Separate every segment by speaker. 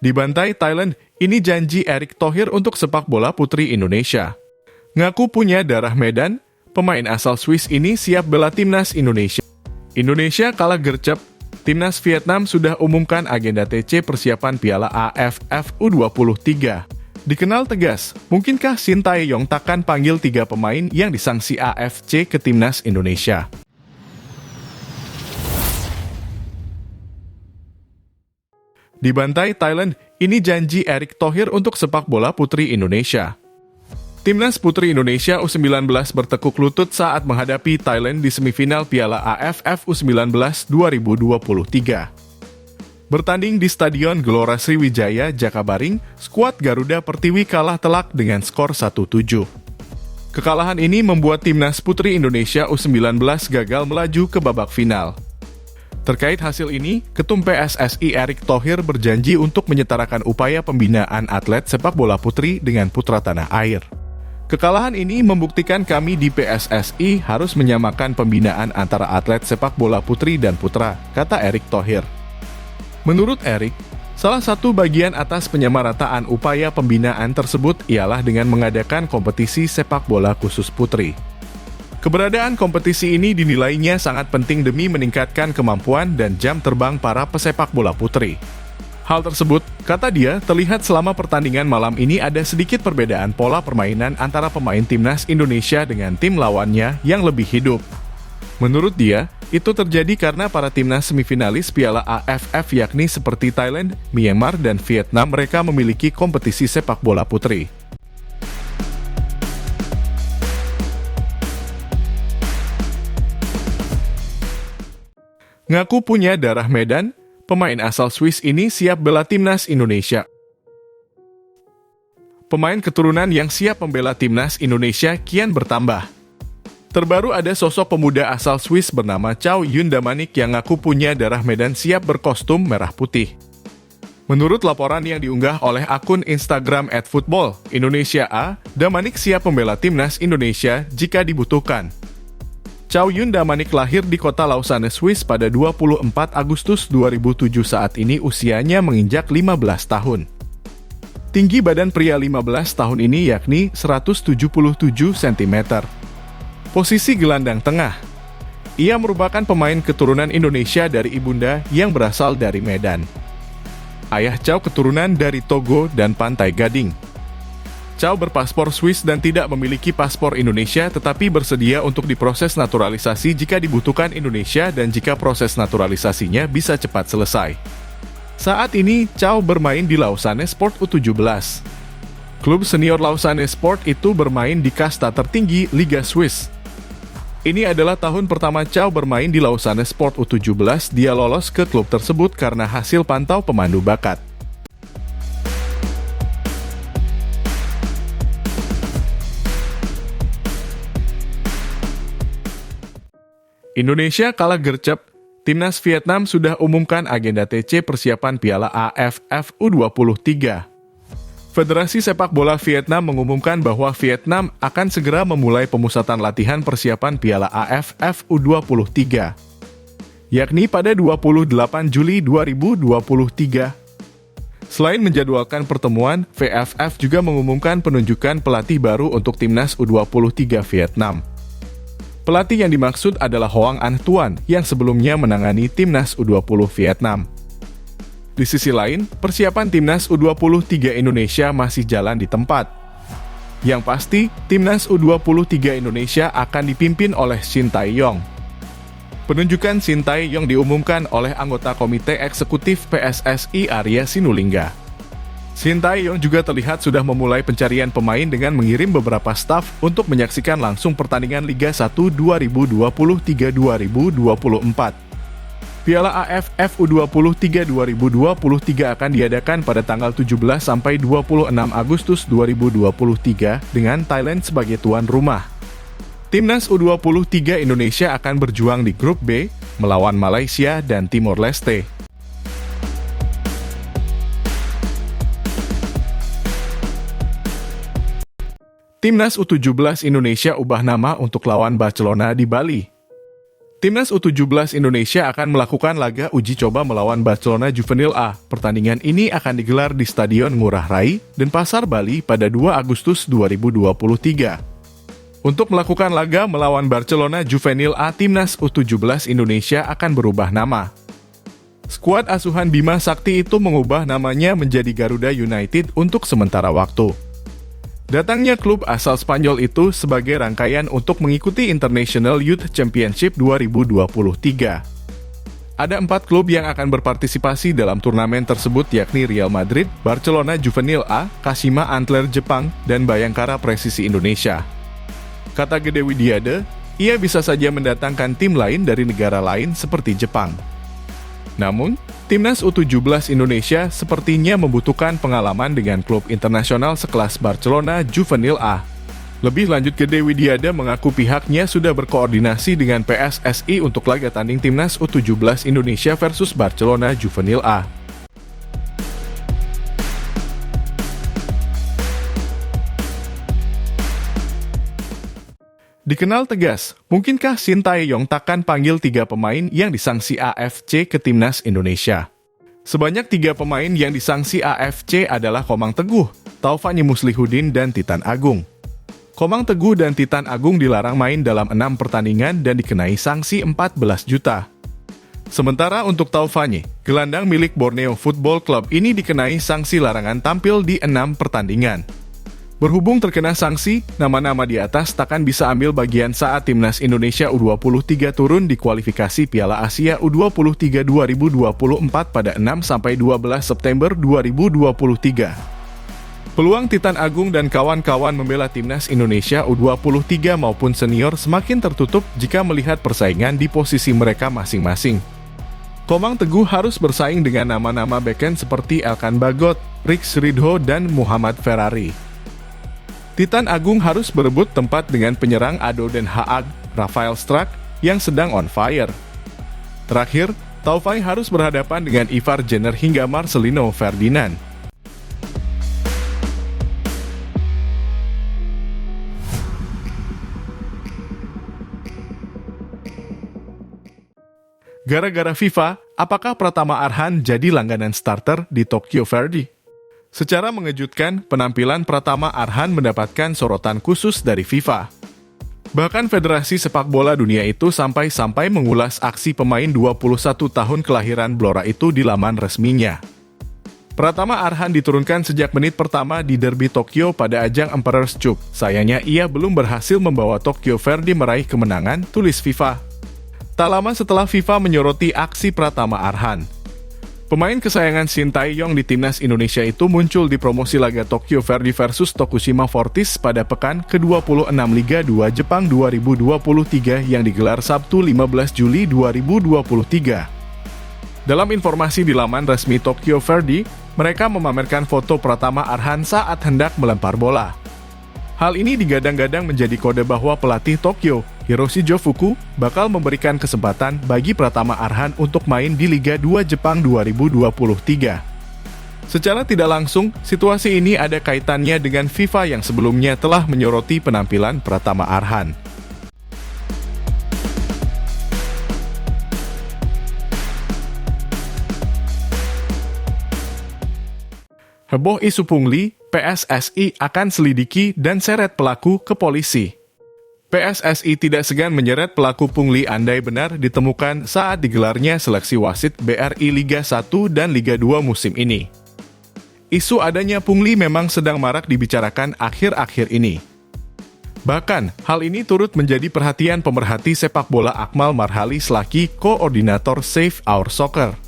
Speaker 1: Dibantai Thailand, ini janji Erick Thohir untuk sepak bola putri Indonesia. Ngaku punya darah Medan, pemain asal Swiss ini siap bela timnas Indonesia. Indonesia kalah gercep, timnas Vietnam sudah umumkan agenda TC persiapan Piala AFF U23. Dikenal tegas, mungkinkah Shin Tae-yong takkan panggil 3 pemain yang disangsi AFC ke timnas Indonesia? Dibantai Thailand, ini janji Erick Thohir untuk sepak bola putri Indonesia. Timnas putri Indonesia U19 bertekuk lutut saat menghadapi Thailand di semifinal Piala AFF U19 2023. Bertanding di Stadion Gelora Sriwijaya, Jakabaring, skuad Garuda Pertiwi kalah telak dengan skor 1-7. Kekalahan ini membuat timnas putri Indonesia U19 gagal melaju ke babak final. Terkait hasil ini, Ketum PSSI Erick Thohir berjanji untuk menyetarakan upaya pembinaan atlet sepak bola putri dengan putra tanah air. Kekalahan ini membuktikan kami di PSSI harus menyamakan pembinaan antara atlet sepak bola putri dan putra, kata Erick Thohir. Menurut Erick, salah satu bagian atas penyamarataan upaya pembinaan tersebut ialah dengan mengadakan kompetisi sepak bola khusus putri. Keberadaan kompetisi ini dinilainya sangat penting demi meningkatkan kemampuan dan jam terbang para pesepak bola putri. Hal tersebut, kata dia, terlihat selama pertandingan malam ini ada sedikit perbedaan pola permainan antara pemain timnas Indonesia dengan tim lawannya yang lebih hidup. Menurut dia, itu terjadi karena para timnas semifinalis Piala AFF yakni seperti Thailand, Myanmar, dan Vietnam mereka memiliki kompetisi sepak bola putri. Ngaku punya darah Medan, pemain asal Swiss ini siap bela timnas Indonesia. Pemain keturunan yang siap membela timnas Indonesia kian bertambah. Terbaru ada sosok pemuda asal Swiss bernama Chow Yun Damanik yang ngaku punya darah Medan siap berkostum merah putih. Menurut laporan yang diunggah oleh akun Instagram @football_Indonesia, Damanik siap membela timnas Indonesia jika dibutuhkan. Chow Yun Damanik lahir di kota Lausanne, Swiss pada 24 Agustus 2007 saat ini usianya menginjak 15 tahun. Tinggi badan pria 15 tahun ini yakni 177 cm. Posisi gelandang tengah. Ia merupakan pemain keturunan Indonesia dari ibunda yang berasal dari Medan. Ayah Chow keturunan dari Togo dan Pantai Gading. Chow berpaspor Swiss dan tidak memiliki paspor Indonesia tetapi bersedia untuk diproses naturalisasi jika dibutuhkan Indonesia dan jika proses naturalisasinya bisa cepat selesai. Saat ini, Chow bermain di Lausanne Sport U17. Klub senior Lausanne Sport itu bermain di kasta tertinggi Liga Swiss. Ini adalah tahun pertama Chow bermain di Lausanne Sport U17, dia lolos ke klub tersebut karena hasil pantau pemandu bakat. Indonesia kalah gercep, timnas Vietnam sudah umumkan agenda TC persiapan Piala AFF U23. Federasi Sepak Bola Vietnam mengumumkan bahwa Vietnam akan segera memulai pemusatan latihan persiapan Piala AFF U23, yakni pada 28 Juli 2023. Selain menjadwalkan pertemuan, VFF juga mengumumkan penunjukan pelatih baru untuk timnas U23 Vietnam. Pelatih yang dimaksud adalah Hoang Anh Tuan yang sebelumnya menangani timnas U20 Vietnam. Di sisi lain, persiapan timnas U23 Indonesia masih jalan di tempat. Yang pasti, timnas U23 Indonesia akan dipimpin oleh Shin Tae-yong. Penunjukan Shin Tae-yong diumumkan oleh anggota Komite Eksekutif PSSI Arya Sinulinga. Shin Tae-yong juga terlihat sudah memulai pencarian pemain dengan mengirim beberapa staf untuk menyaksikan langsung pertandingan Liga 1 2023-2024. Piala AFF U23 2023 akan diadakan pada tanggal 17 sampai 26 Agustus 2023 dengan Thailand sebagai tuan rumah. Timnas U23 Indonesia akan berjuang di grup B melawan Malaysia dan Timor Leste. Timnas U17 Indonesia ubah nama untuk lawan Barcelona di Bali. Timnas U17 Indonesia akan melakukan laga uji coba melawan Barcelona Juvenil A. Pertandingan ini akan digelar di Stadion Ngurah Rai, Denpasar, Bali pada 2 Agustus 2023. Untuk melakukan laga melawan Barcelona Juvenil A, Timnas U17 Indonesia akan berubah nama. Skuad asuhan Bima Sakti itu mengubah namanya menjadi Garuda United untuk sementara waktu. Datangnya klub asal Spanyol itu sebagai rangkaian untuk mengikuti International Youth Championship 2023. Ada 4 klub yang akan berpartisipasi dalam turnamen tersebut, yakni Real Madrid, Barcelona Juvenil A, Kashima Antlers Jepang, dan Bayangkara Presisi Indonesia. Kata Gede Widiade, ia bisa saja mendatangkan tim lain dari negara lain seperti Jepang. Namun, Timnas U17 Indonesia sepertinya membutuhkan pengalaman dengan klub internasional sekelas Barcelona Juvenil A. Lebih lanjut, Gede Widiade mengaku pihaknya sudah berkoordinasi dengan PSSI untuk laga tanding Timnas U17 Indonesia versus Barcelona Juvenil A. Dikenal tegas, mungkinkah Sintayong takkan panggil 3 pemain yang disangsi AFC ke Timnas Indonesia? Sebanyak 3 pemain yang disangsi AFC adalah Komang Teguh, Taufani Muslihudin, dan Titan Agung. Komang Teguh dan Titan Agung dilarang main dalam 6 pertandingan dan dikenai sanksi 14 juta. Sementara untuk Taufani, gelandang milik Borneo Football Club ini dikenai sanksi larangan tampil di 6 pertandingan. Berhubung terkena sanksi, nama-nama di atas takkan bisa ambil bagian saat Timnas Indonesia U23 turun di kualifikasi Piala Asia U23 2024 pada 6-12 September 2023. Peluang Titan Agung dan kawan-kawan membela Timnas Indonesia U23 maupun senior semakin tertutup jika melihat persaingan di posisi mereka masing-masing. Komang Teguh harus bersaing dengan nama-nama beken seperti Elkan Bagot, Riks Ridho, dan Muhammad Ferrari. Titan Agung harus berebut tempat dengan penyerang Ado Den Haag, Rafael Struijk, yang sedang on fire. Terakhir, Taufai harus berhadapan dengan Ivar Jenner hingga Marcelino Ferdinand. Gara-gara FIFA, apakah Pratama Arhan jadi langganan starter di Tokyo Verde? Secara mengejutkan, penampilan Pratama Arhan mendapatkan sorotan khusus dari FIFA. Bahkan Federasi Sepak Bola Dunia itu sampai-sampai mengulas aksi pemain 21 tahun kelahiran Blora itu di laman resminya. Pratama Arhan diturunkan sejak menit pertama di Derby Tokyo pada ajang Emperor's Cup. Sayangnya ia belum berhasil membawa Tokyo Verde meraih kemenangan, tulis FIFA. Tak lama setelah FIFA menyoroti aksi Pratama Arhan, pemain kesayangan Sintayong di Timnas Indonesia itu muncul di promosi laga Tokyo Verde versus Tokushima Fortis pada pekan ke-26 Liga 2 Jepang 2023 yang digelar Sabtu 15 Juli 2023. Dalam informasi di laman resmi Tokyo Verde, mereka memamerkan foto Pratama Arhan saat hendak melempar bola. Hal ini digadang-gadang menjadi kode bahwa pelatih Tokyo, Hiroshi Jofuku, bakal memberikan kesempatan bagi Pratama Arhan untuk main di Liga 2 Jepang 2023. Secara tidak langsung, situasi ini ada kaitannya dengan FIFA yang sebelumnya telah menyoroti penampilan Pratama Arhan. Heboh isu pungli, PSSI akan selidiki dan seret pelaku ke polisi. PSSI tidak segan menyeret pelaku pungli andai benar ditemukan saat digelarnya seleksi wasit BRI Liga 1 dan Liga 2 musim ini. Isu adanya pungli memang sedang marak dibicarakan akhir-akhir ini. Bahkan, hal ini turut menjadi perhatian pemerhati sepak bola Akmal Marhali selaku koordinator Save Our Soccer.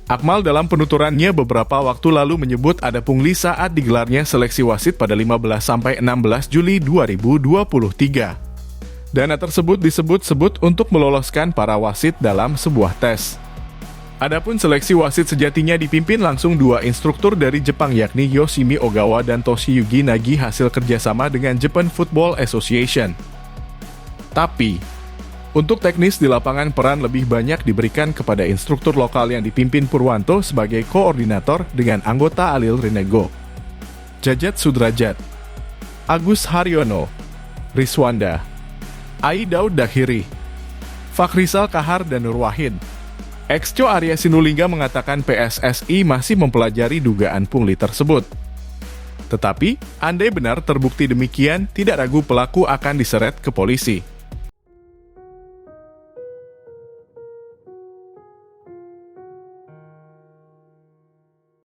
Speaker 1: Akmal dalam penuturannya beberapa waktu lalu menyebut ada pungli saat digelarnya seleksi wasit pada 15-16 Juli 2023. Dana tersebut disebut-sebut untuk meloloskan para wasit dalam sebuah tes. Adapun seleksi wasit sejatinya dipimpin langsung 2 instruktur dari Jepang yakni Yoshimi Ogawa dan Toshiyuki Nagi hasil kerjasama dengan Japan Football Association. Tapi, untuk teknis di lapangan peran lebih banyak diberikan kepada instruktur lokal yang dipimpin Purwanto sebagai koordinator dengan anggota Alil Rinego, Jajat Sudrajat, Agus Haryono, Riswanda, Ai Daud Dakhiri, Fakhrizal Kahar dan Nur Wahid. Ex-Co Arya Sinulinga mengatakan PSSI masih mempelajari dugaan pungli tersebut. Tetapi, andai benar terbukti demikian, tidak ragu pelaku akan diseret ke polisi.